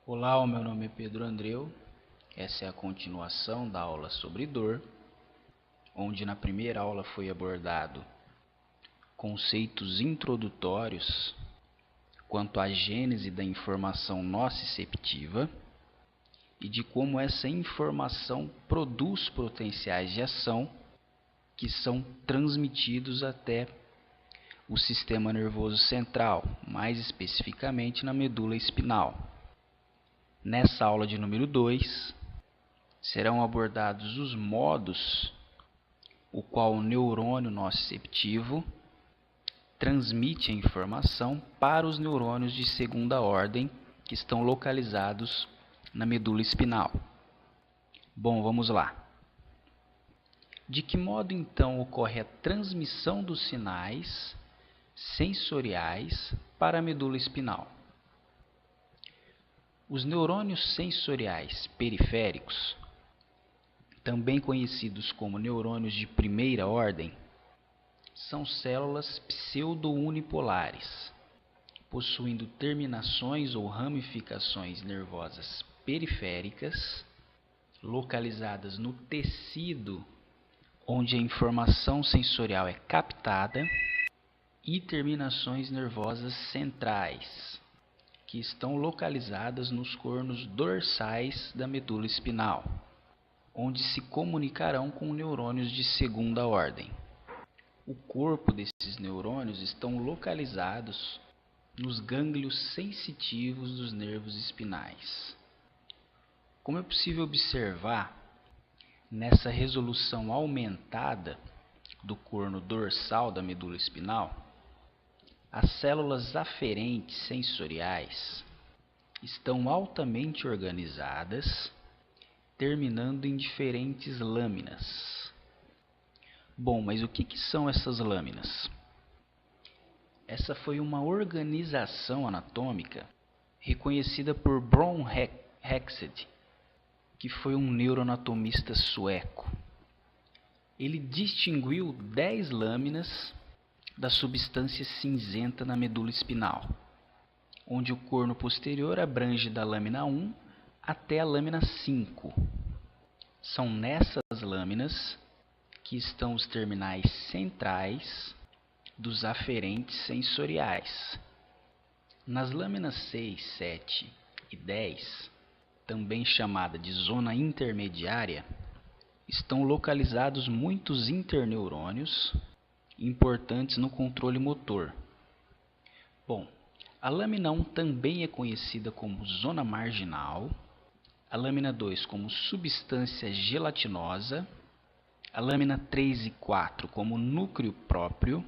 Olá, o meu nome é Pedro Andreu. Essa é a continuação da aula sobre dor, onde na primeira aula foi abordado conceitos introdutórios quanto à gênese da informação nociceptiva e de como essa informação produz potenciais de ação que são transmitidos até o sistema nervoso central, mais especificamente na medula espinal. Nessa aula de número 2, serão abordados os modos o qual o neurônio nociceptivo transmite a informação para os neurônios de segunda ordem que estão localizados na medula espinal. Bom, vamos lá. De que modo então ocorre a transmissão dos sinais sensoriais para a medula espinal? Os neurônios sensoriais periféricos, também conhecidos como neurônios de primeira ordem, são células pseudo-unipolares, possuindo terminações ou ramificações nervosas periféricas, localizadas no tecido onde a informação sensorial é captada, e terminações nervosas centrais, que estão localizadas nos cornos dorsais da medula espinal, onde se comunicarão com neurônios de segunda ordem. O corpo desses neurônios estão localizados nos gânglios sensitivos dos nervos espinais. Como é possível observar, nessa resolução aumentada do corno dorsal da medula espinal, as células aferentes sensoriais estão altamente organizadas, terminando em diferentes lâminas. Bom, mas o que são essas lâminas? Essa foi uma organização anatômica reconhecida por Bror Hexed, que foi um neuroanatomista sueco. Ele distinguiu 10 lâminas da substância cinzenta na medula espinal, onde o corno posterior abrange da lâmina 1 até a lâmina 5. São nessas lâminas que estão os terminais centrais dos aferentes sensoriais. Nas lâminas 6, 7 e 10, também chamada de zona intermediária, estão localizados muitos interneurônios importantes no controle motor. Bom, a lâmina 1 também é conhecida como zona marginal, a lâmina 2 como substância gelatinosa, a lâmina 3 e 4 como núcleo próprio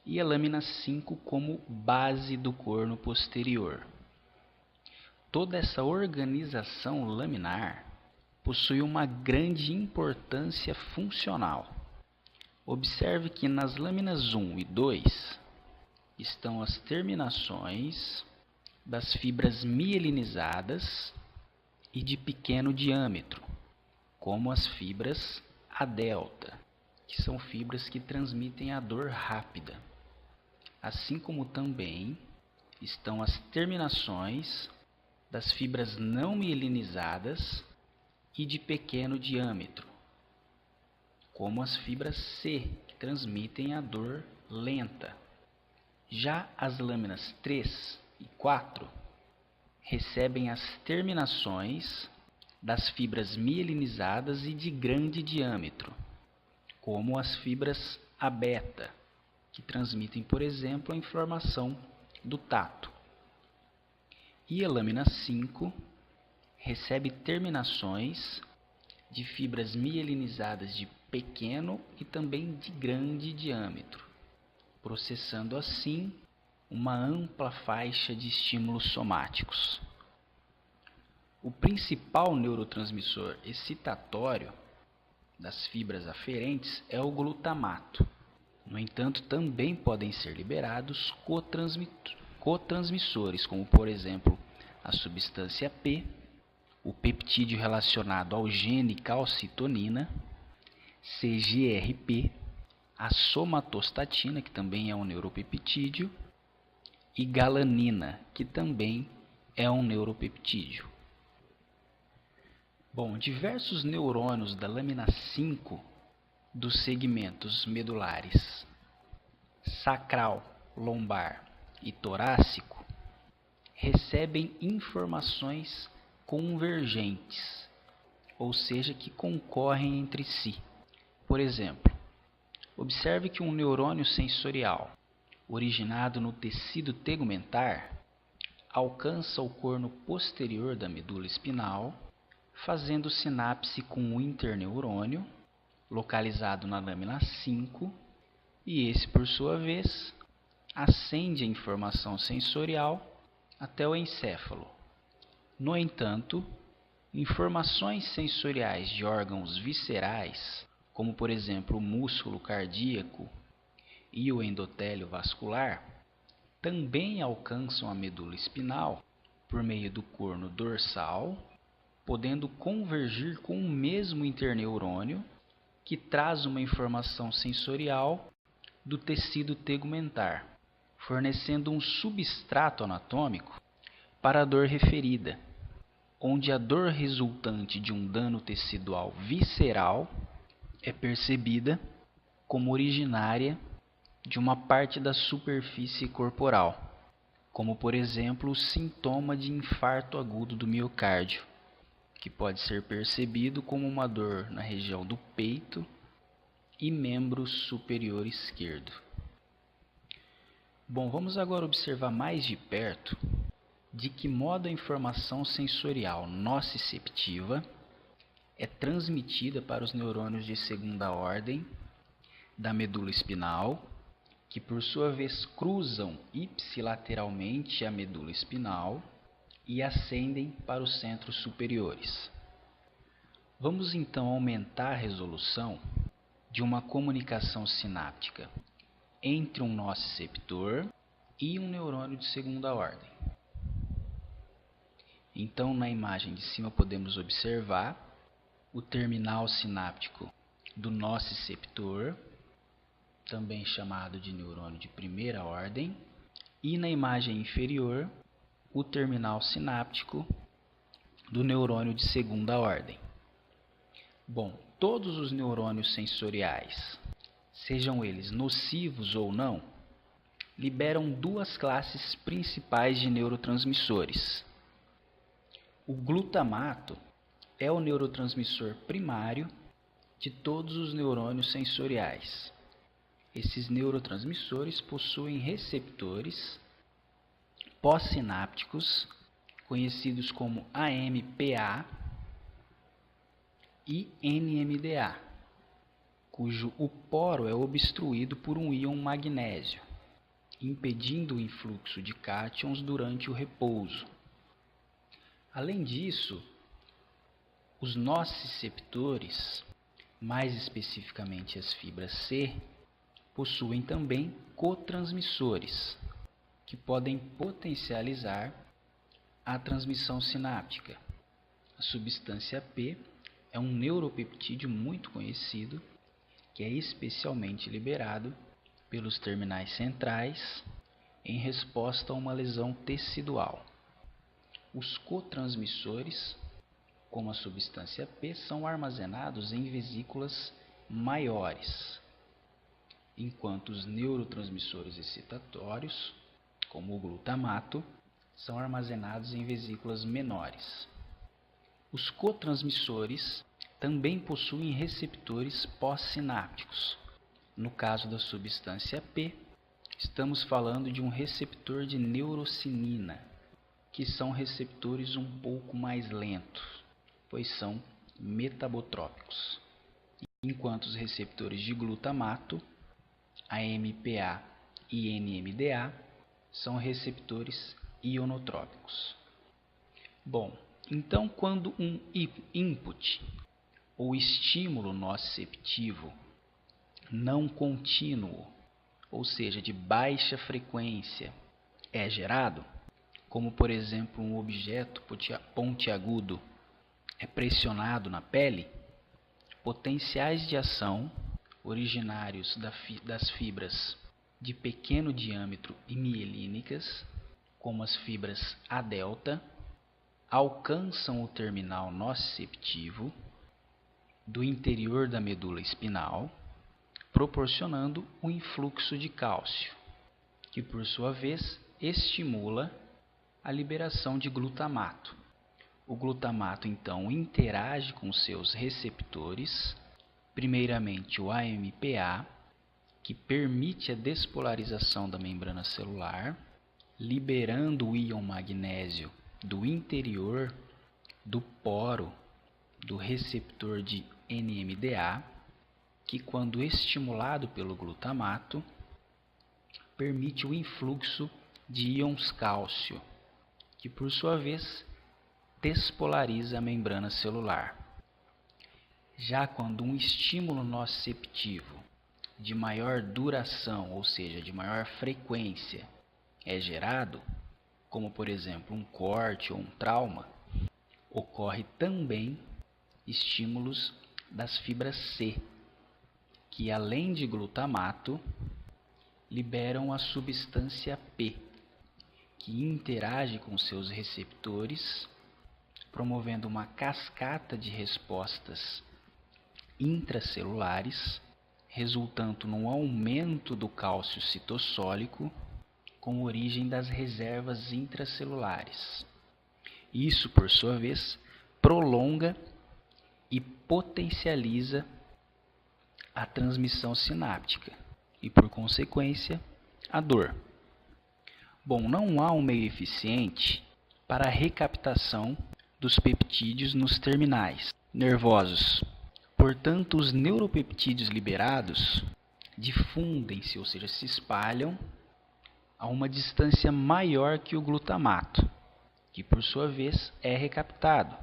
e a lâmina 5 como base do corno posterior. Toda essa organização laminar possui uma grande importância funcional. Observe que nas lâminas 1 e 2 estão as terminações das fibras mielinizadas e de pequeno diâmetro, como as fibras A delta, que são fibras que transmitem a dor rápida, assim como também estão as terminações das fibras não mielinizadas e de pequeno diâmetro, como as fibras C, que transmitem a dor lenta. Já as lâminas 3 e 4 recebem as terminações das fibras mielinizadas e de grande diâmetro, como as fibras A beta, que transmitem, por exemplo, a informação do tato. E a lâmina 5 recebe terminações de fibras mielinizadas de pequeno e também de grande diâmetro, processando assim uma ampla faixa de estímulos somáticos. O principal neurotransmissor excitatório das fibras aferentes é o glutamato. No entanto, também podem ser liberados cotransmissores, como por exemplo a substância P, o peptídeo relacionado ao gene calcitonina, CGRP, a somatostatina, que também é um neuropeptídeo, e galanina, que também é um neuropeptídeo. Bom, diversos neurônios da lâmina 5 dos segmentos medulares sacral, lombar e torácico recebem informações convergentes, ou seja, que concorrem entre si. Por exemplo, observe que um neurônio sensorial originado no tecido tegumentar alcança o corno posterior da medula espinal, fazendo sinapse com o interneurônio, localizado na lâmina 5, e esse, por sua vez, acende a informação sensorial até o encéfalo. No entanto, informações sensoriais de órgãos viscerais, como por exemplo o músculo cardíaco e o endotélio vascular, também alcançam a medula espinal por meio do corno dorsal, podendo convergir com o mesmo interneurônio que traz uma informação sensorial do tecido tegumentar, fornecendo um substrato anatômico para a dor referida, onde a dor resultante de um dano tecidual visceral é percebida como originária de uma parte da superfície corporal, como por exemplo o sintoma de infarto agudo do miocárdio, que pode ser percebido como uma dor na região do peito e membro superior esquerdo. Bom, vamos agora observar mais de perto de que modo a informação sensorial nociceptiva é transmitida para os neurônios de segunda ordem da medula espinal, que por sua vez cruzam ipsilateralmente a medula espinal e ascendem para os centros superiores. Vamos então aumentar a resolução de uma comunicação sináptica entre um nociceptor e um neurônio de segunda ordem. Então, na imagem de cima podemos observar o terminal sináptico do nociceptor, também chamado de neurônio de primeira ordem, e na imagem inferior o terminal sináptico do neurônio de segunda ordem. Bom, todos os neurônios sensoriais, sejam eles nocivos ou não, liberam duas classes principais de neurotransmissores. O glutamato é o neurotransmissor primário de todos os neurônios sensoriais. Esses neurotransmissores possuem receptores pós-sinápticos, conhecidos como AMPA e NMDA, cujo o poro é obstruído por um íon magnésio, impedindo o influxo de cátions durante o repouso. Além disso, os nociceptores, mais especificamente as fibras C, possuem também cotransmissores, que podem potencializar a transmissão sináptica. A substância P é um neuropeptídeo muito conhecido, que é especialmente liberado pelos terminais centrais em resposta a uma lesão tecidual. Os cotransmissores, como a substância P, são armazenados em vesículas maiores, enquanto os neurotransmissores excitatórios, como o glutamato, são armazenados em vesículas menores. Os cotransmissores também possuem receptores pós-sinápticos. No caso da substância P, estamos falando de um receptor de neurocinina, que são receptores um pouco mais lentos, pois são metabotrópicos, enquanto os receptores de glutamato, AMPA e NMDA, são receptores ionotrópicos. Bom, então quando um input ou estímulo nociceptivo não contínuo, ou seja, de baixa frequência, é gerado, como por exemplo um objeto pontiagudo é pressionado na pele, potenciais de ação originários das fibras de pequeno diâmetro e mielínicas, como as fibras A delta, alcançam o terminal nociceptivo do interior da medula espinal, proporcionando um influxo de cálcio, que por sua vez estimula a liberação de glutamato. O glutamato então interage com seus receptores, primeiramente o AMPA, que permite a despolarização da membrana celular, liberando o íon magnésio do interior do poro do receptor de NMDA, que quando estimulado pelo glutamato, permite o influxo de íons cálcio, que por sua vez despolariza a membrana celular. Já quando um estímulo nociceptivo de maior duração, ou seja, de maior frequência, é gerado, como por exemplo um corte ou um trauma, ocorre também estímulos das fibras C, que além de glutamato, liberam a substância P, que interage com seus receptores, promovendo uma cascata de respostas intracelulares, resultando num aumento do cálcio citossólico com origem das reservas intracelulares. Isso, por sua vez, prolonga e potencializa a transmissão sináptica e, por consequência, a dor. Bom, não há um meio eficiente para a recaptação dos peptídeos nos terminais nervosos. Portanto, os neuropeptídeos liberados difundem-se, ou seja, se espalham a uma distância maior que o glutamato, que por sua vez é recaptado.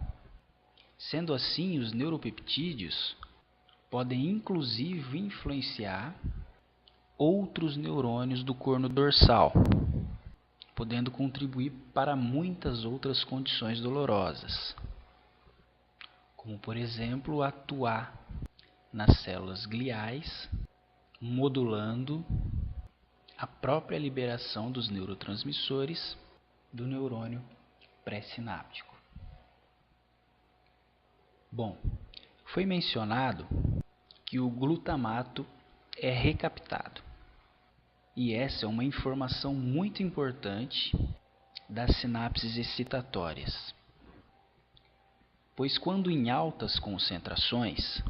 Sendo assim, os neuropeptídeos podem inclusive influenciar outros neurônios do corno dorsal, podendo contribuir para muitas outras condições dolorosas, como por exemplo atuar nas células gliais, modulando a própria liberação dos neurotransmissores do neurônio pré-sináptico. Bom, foi mencionado que o glutamato é recaptado, e essa é uma informação muito importante das sinapses excitatórias, pois quando em altas concentrações,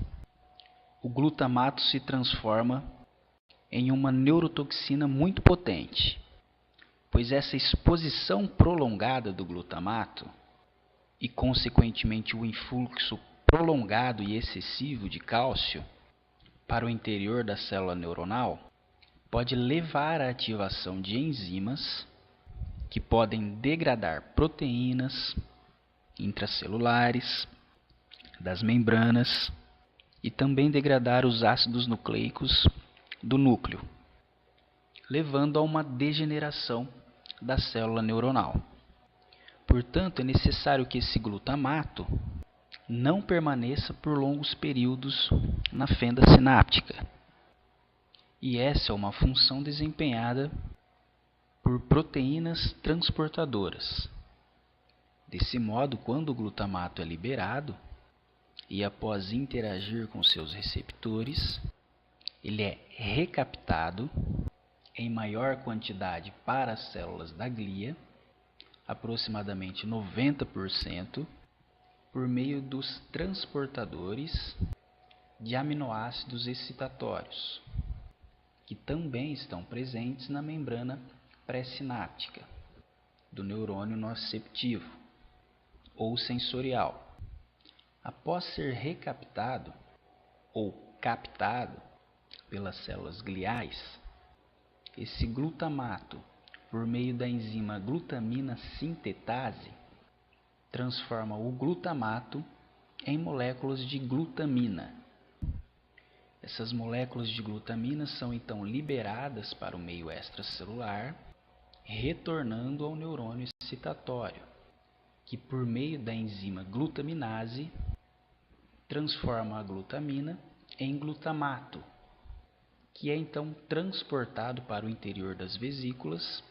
o glutamato se transforma em uma neurotoxina muito potente, pois essa exposição prolongada do glutamato e, consequentemente, o influxo prolongado e excessivo de cálcio para o interior da célula neuronal pode levar à ativação de enzimas que podem degradar proteínas intracelulares das membranas e também degradar os ácidos nucleicos do núcleo, levando a uma degeneração da célula neuronal. Portanto, é necessário que esse glutamato não permaneça por longos períodos na fenda sináptica. E essa é uma função desempenhada por proteínas transportadoras. Desse modo, quando o glutamato é liberado e após interagir com seus receptores, ele é recaptado em maior quantidade para as células da glia, aproximadamente 90%, por meio dos transportadores de aminoácidos excitatórios, que também estão presentes na membrana pré-sináptica do neurônio nociceptivo ou sensorial. Após ser recaptado ou captado pelas células gliais, esse glutamato, por meio da enzima glutamina sintetase, transforma o glutamato em moléculas de glutamina. Essas moléculas de glutamina são então liberadas para o meio extracelular, retornando ao neurônio excitatório, que por meio da enzima glutaminase transforma a glutamina em glutamato, que é então transportado para o interior das vesículas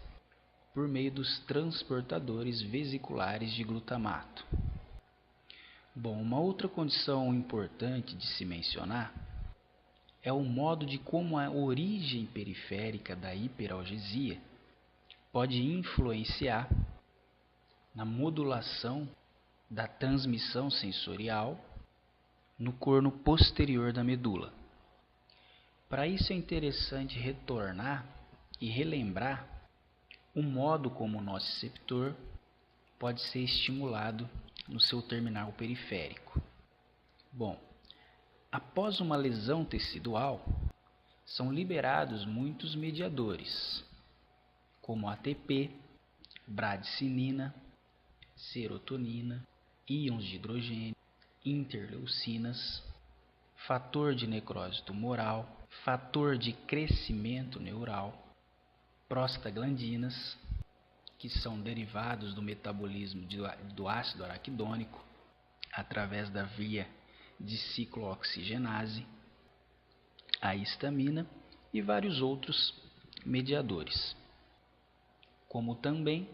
por meio dos transportadores vesiculares de glutamato. Bom, uma outra condição importante de se mencionar é o modo de como a origem periférica da hiperalgesia pode influenciar na modulação da transmissão sensorial no corno posterior da medula. Para isso é interessante retornar e relembrar o modo como o nociceptor pode ser estimulado no seu terminal periférico. Bom, após uma lesão tecidual, são liberados muitos mediadores, como ATP, bradicinina, serotonina, íons de hidrogênio, interleucinas, fator de necrose tumoral, fator de crescimento neural, prostaglandinas, que são derivados do metabolismo do ácido araquidônico através da via de ciclooxigenase, a histamina e vários outros mediadores, como também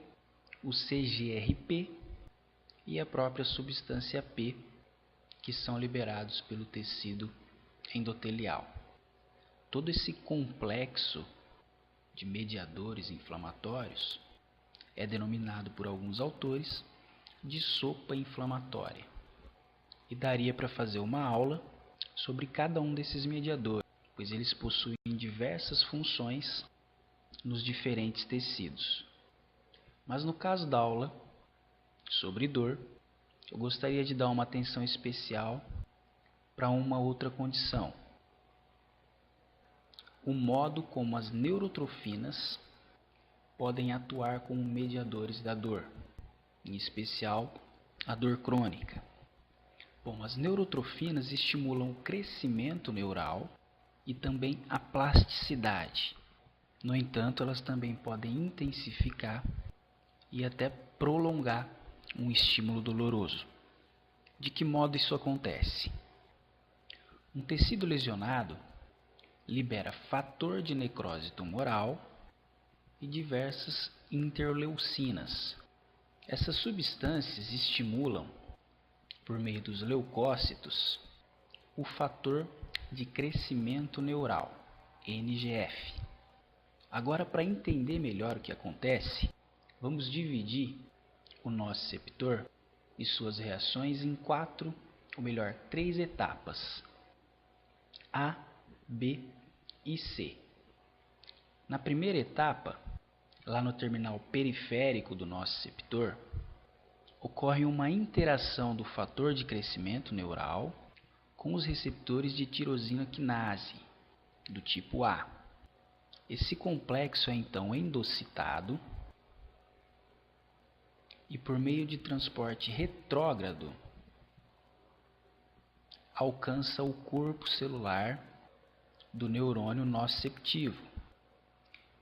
o CGRP e a própria substância P, que são liberados pelo tecido endotelial. Todo esse complexo de mediadores inflamatórios é denominado por alguns autores de sopa inflamatória. E daria para fazer uma aula sobre cada um desses mediadores, pois eles possuem diversas funções nos diferentes tecidos. Mas no caso da aula sobre dor, eu gostaria de dar uma atenção especial para uma outra condição: o modo como as neurotrofinas podem atuar como mediadores da dor, em especial a dor crônica. Bom, as neurotrofinas estimulam o crescimento neural e também a plasticidade. No entanto, elas também podem intensificar e até prolongar um estímulo doloroso. De que modo isso acontece? Um tecido lesionado libera fator de necrose tumoral e diversas interleucinas. Essas substâncias estimulam, por meio dos leucócitos, o fator de crescimento neural, NGF. Agora, para entender melhor o que acontece, vamos dividir o nociceptor e suas reações em três etapas: A, B e C. Na primeira etapa, lá no terminal periférico do nociceptor, ocorre uma interação do fator de crescimento neural com os receptores de tirosina quinase, do tipo A. Esse complexo é então endocitado e, por meio de transporte retrógrado, alcança o corpo celular do neurônio nociceptivo,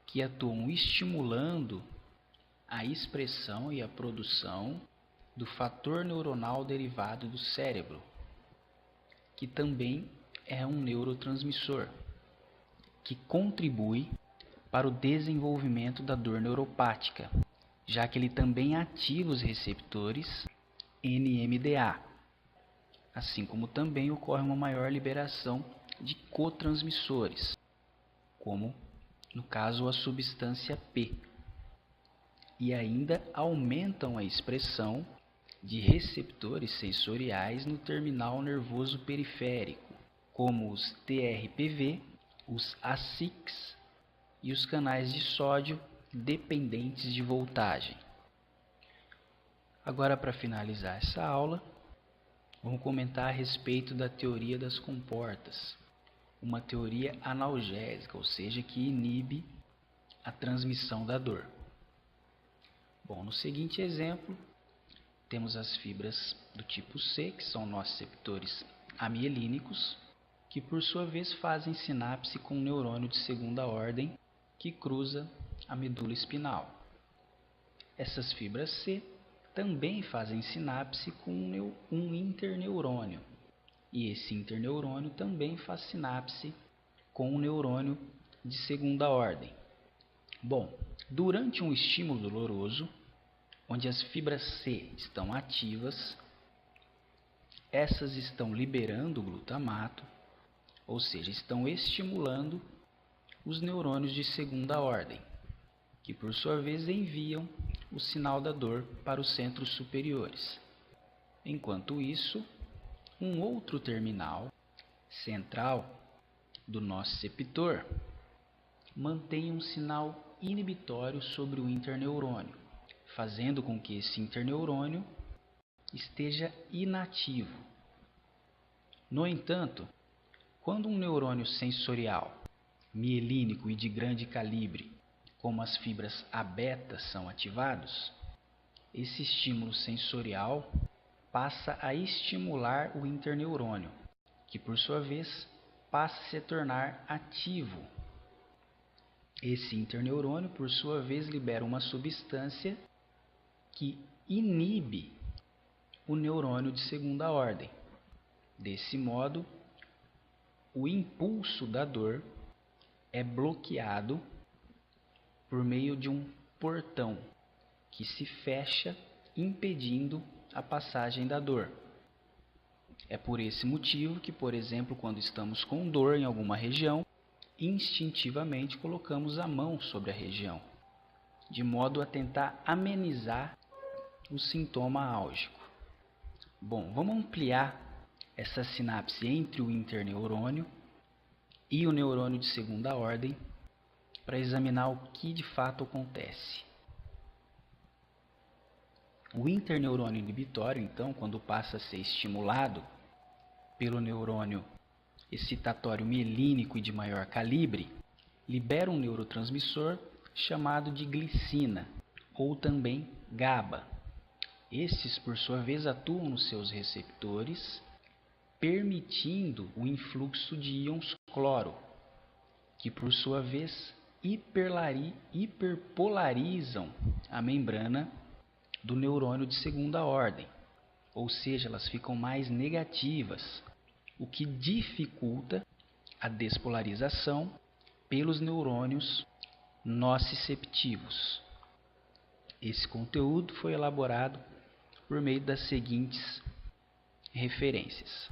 que atuam estimulando a expressão e a produção do fator neuronal derivado do cérebro, que também é um neurotransmissor, que contribui para o desenvolvimento da dor neuropática, já que ele também ativa os receptores NMDA, assim como também ocorre uma maior liberação de cotransmissores, como no caso a substância P, e ainda aumentam a expressão de receptores sensoriais no terminal nervoso periférico, como os TRPV, os ACICs e os canais de sódio dependentes de voltagem. Agora, para finalizar essa aula, vamos comentar a respeito da teoria das comportas, uma teoria analgésica, ou seja, que inibe a transmissão da dor. Bom, no seguinte exemplo, temos as fibras do tipo C, que são nociceptores amielínicos, que por sua vez fazem sinapse com um neurônio de segunda ordem que cruza a medula espinal. Essas fibras C também fazem sinapse com um interneurônio, e esse interneurônio também faz sinapse com um neurônio de segunda ordem. Bom, Durante um estímulo doloroso, onde as fibras C estão ativas, essas estão liberando o glutamato, ou seja, estão estimulando os neurônios de segunda ordem, que por sua vez enviam o sinal da dor para os centros superiores. Enquanto isso, um outro terminal central do nociceptor mantém um sinal inibitório sobre o interneurônio, fazendo com que esse interneurônio esteja inativo. No entanto, quando um neurônio sensorial, mielínico e de grande calibre, como as fibras A-beta, são ativados, esse estímulo sensorial passa a estimular o interneurônio, que por sua vez passa a se tornar ativo. Esse interneurônio, por sua vez, libera uma substância que inibe o neurônio de segunda ordem. Desse modo, o impulso da dor é bloqueado por meio de um portão que se fecha, impedindo a passagem da dor. É por esse motivo que, por exemplo, quando estamos com dor em alguma região, instintivamente colocamos a mão sobre a região, de modo a tentar amenizar o sintoma álgico. Bom, vamos ampliar essa sinapse entre o interneurônio e o neurônio de segunda ordem para examinar o que de fato acontece. O interneurônio inibitório, então, quando passa a ser estimulado pelo neurônio excitatório mielínico e de maior calibre, libera um neurotransmissor chamado de glicina, ou também GABA. Estes, por sua vez, atuam nos seus receptores, permitindo o influxo de íons cloro, que por sua vez hiperpolarizam a membrana do neurônio de segunda ordem, ou seja, elas ficam mais negativas, o que dificulta a despolarização pelos neurônios nociceptivos. Esse conteúdo foi elaborado por meio das seguintes referências: